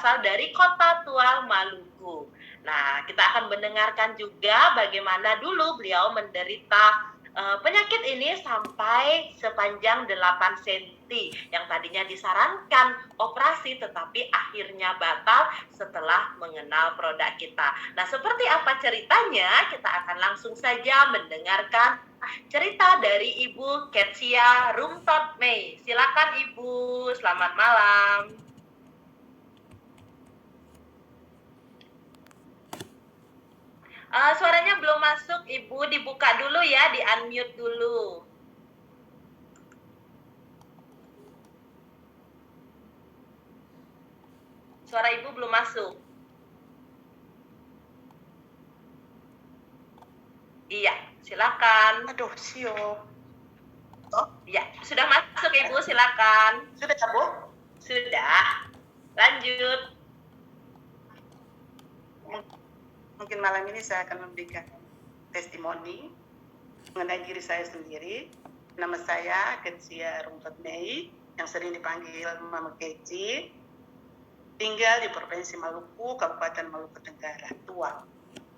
berasal dari Kota Tua, Maluku. Nah, kita akan mendengarkan juga bagaimana dulu beliau menderita penyakit ini sampai sepanjang 8 cm yang tadinya disarankan operasi tetapi akhirnya batal setelah mengenal produk kita. Nah, seperti apa ceritanya? Kita akan langsung saja mendengarkan cerita dari Ibu Ketsia Rumtot Mei. Silakan Ibu, selamat malam. Suaranya belum masuk, Ibu. Dibuka dulu ya, di-unmute dulu. Suara Ibu belum masuk. Iya, silakan. Aduh, siap. Oh, iya, sudah masuk Ibu, silakan. Sudah, Bu? Sudah. Lanjut. Mungkin malam ini saya akan memberikan testimoni mengenai diri saya sendiri. Nama saya Ketsia Rumtot Mei, yang sering dipanggil Mama Keci. Tinggal di Provinsi Maluku, Kabupaten Maluku Tenggara, Tua.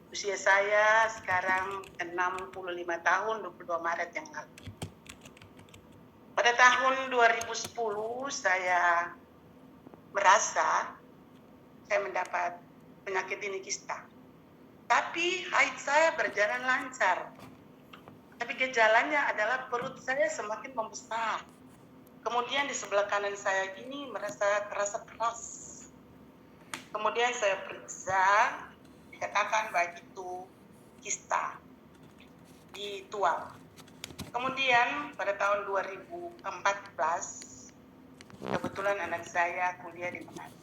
Usia saya sekarang 65 tahun, 22 Maret yang lalu. Pada tahun 2010 saya merasa saya mendapat penyakit ini kista. Tapi haid saya berjalan lancar. Tapi gejalanya adalah perut saya semakin membesar. Kemudian di sebelah kanan saya ini terasa keras. Kemudian saya periksa, dikatakan bahwa itu kista di tulang. Kemudian pada tahun 2014, kebetulan anak saya kuliah di Manado.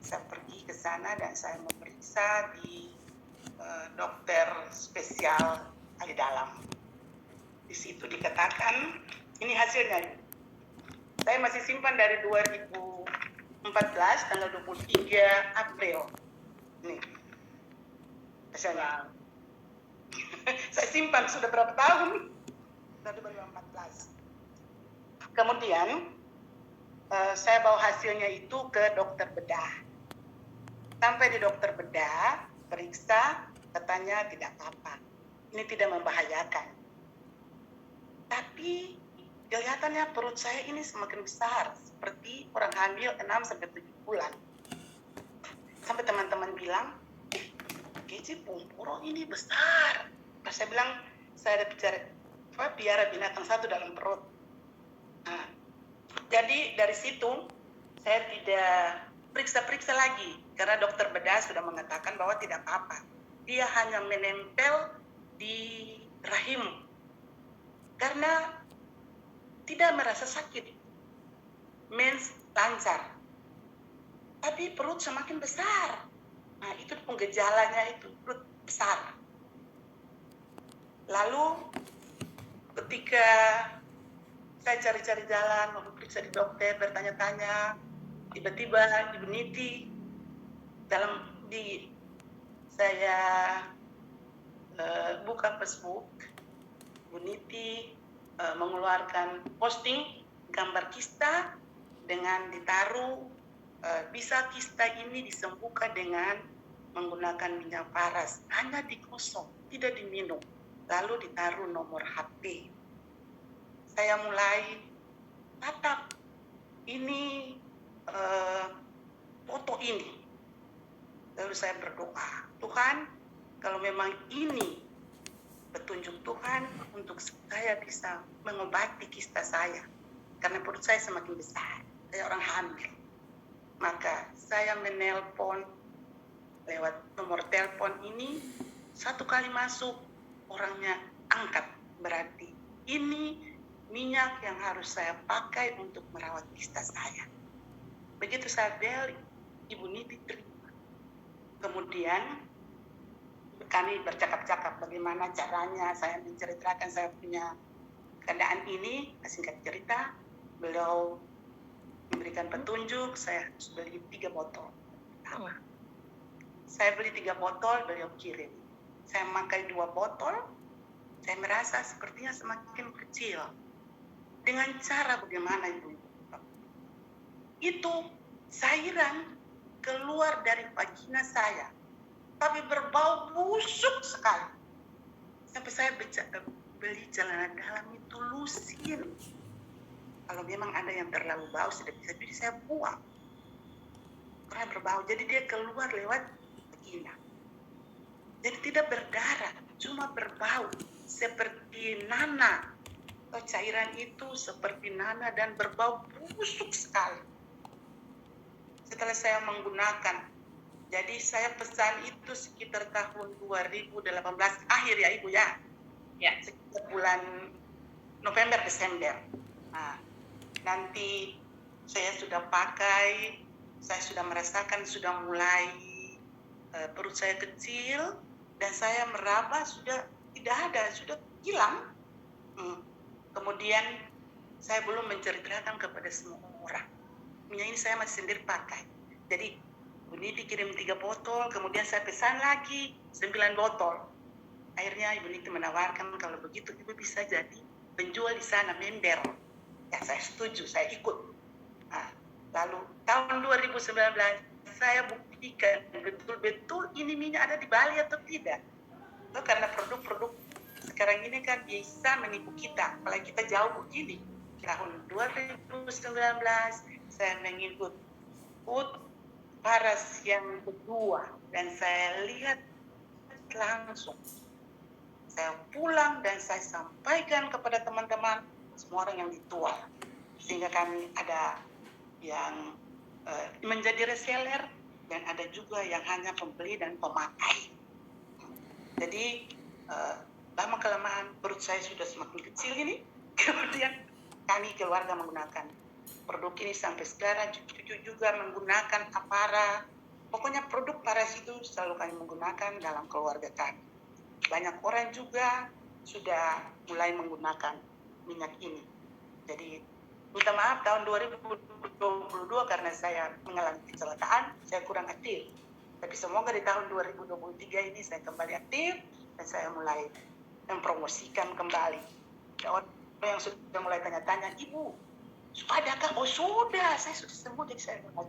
Saya pergi ke sana dan saya memeriksa di dokter spesial ahli dalam. Di situ dikatakan, ini hasilnya. Saya masih simpan dari 2014, tanggal 23 April. Ini hasilnya. Saya simpan sudah berapa tahun? Dari 2014. Kemudian saya bawa hasilnya itu ke dokter bedah. Sampai di dokter bedah, periksa, katanya tidak apa-apa. Ini tidak membahayakan. Tapi kelihatannya perut saya ini semakin besar, seperti orang hamil 6-7 bulan. Sampai teman-teman bilang, Keci Pumpuro ini besar. Pas saya bilang, saya ada piara binatang satu dalam perut. Nah, jadi dari situ saya tidak periksa-periksa lagi karena dokter bedah sudah mengatakan bahwa tidak apa-apa. Dia hanya menempel di rahim karena tidak merasa sakit, mens lancar, tapi perut semakin besar. Nah, itu penggejalanya itu perut besar. Lalu ketika saya cari-cari jalan, mau periksa di dokter, bertanya-tanya, tiba-tiba Ibu Niti saya buka Facebook, Bu Niti mengeluarkan posting gambar kista dengan ditaruh bisa kista ini disembuhkan dengan menggunakan minyak paras, hanya dikosong, tidak diminum, lalu ditaruh nomor HP. Saya mulai tatap ini foto ini, lalu saya berdoa, Tuhan, kalau memang ini petunjuk Tuhan untuk saya bisa mengobati kista saya, karena perut saya semakin besar, saya orang hamil. Maka saya menelpon lewat nomor telepon ini, satu kali masuk, orangnya angkat, berarti ini minyak yang harus saya pakai untuk merawat kista saya. Begitu saya bel, Ibu Niti terima. Kemudian kami bercakap-cakap bagaimana caranya, saya menceritakan saya punya keadaan ini, singkat cerita, beliau memberikan petunjuk, saya harus beli 3 botol. Saya beli 3 botol, beliau kirim. Saya memakai 2 botol, saya merasa sepertinya semakin kecil. Dengan cara bagaimana Ibu? Itu cairan keluar dari vagina saya, tapi berbau busuk sekali. Sampai saya beli celana dalam itu lusin. Kalau memang ada yang terlalu bau sudah bisa jadi saya buang. Karena berbau, jadi dia keluar lewat vagina. Jadi tidak berdarah, cuma berbau seperti nana. Atau cairan itu seperti nana dan berbau busuk sekali. Setelah saya menggunakan, jadi saya pesan itu sekitar tahun 2018 akhir ya Ibu ya. Ya. Sekitar bulan November Desember. Nah, nanti saya sudah pakai, saya sudah merasakan sudah mulai perut saya kecil dan saya meraba sudah tidak ada, sudah hilang. Kemudian saya belum menceritakan kepada semua orang. Minyak ini saya masih sendiri pakai. Jadi ini dikirim 3 botol, kemudian saya pesan lagi 9 botol. Akhirnya Ibu Niti menawarkan kalau begitu Ibu bisa jadi penjual di sana, member. Ya saya setuju, saya ikut. Nah, lalu tahun 2019 saya buktikan betul-betul ini minyak ada di Bali atau tidak. Itu karena produk-produk sekarang ini kan bisa menipu kita, apalagi kita jauh begini. Tahun 2019 saya mengikut Paras yang kedua dan saya lihat langsung. Saya pulang dan saya sampaikan kepada teman-teman semua orang yang ditual, sehingga kami ada yang menjadi reseller dan ada juga yang hanya pembeli dan pemakai. Jadi lama kelamaan perut saya sudah semakin kecil ini, kemudian kami keluarga menggunakan produk ini sampai sekarang. Cucu juga menggunakan Apara. Pokoknya produk Paras itu selalu kami menggunakan dalam keluarga kami. Banyak orang juga sudah mulai menggunakan minyak ini. Jadi minta maaf tahun 2022 karena saya mengalami kecelakaan, saya kurang aktif. Tapi semoga di tahun 2023 ini saya kembali aktif dan saya mulai mempromosikan kembali. Ada orang yang sudah mulai tanya-tanya, Ibu, adakah? Oh sudah, saya sudah sembuh, jadi saya mulai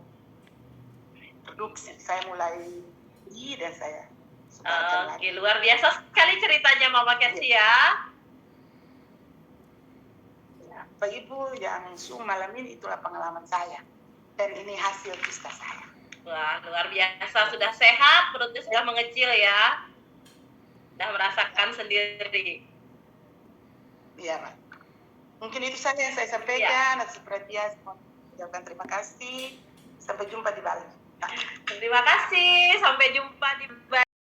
produksi, saya mulai beli dan saya sebarkan lagi. Luar biasa sekali ceritanya Mama Ketsi ya. Pak Ibu yang Zoom malam ini itulah pengalaman saya dan ini hasil kisah saya. Wah, luar biasa, sudah sehat, perutnya sudah mengecil ya. Sudah merasakan sendiri. Iya, Pak. Mungkin itu saja yang saya sampaikan. Seperti biasa, ucapkan terima kasih. Sampai jumpa di Bali. Terima kasih, sampai jumpa.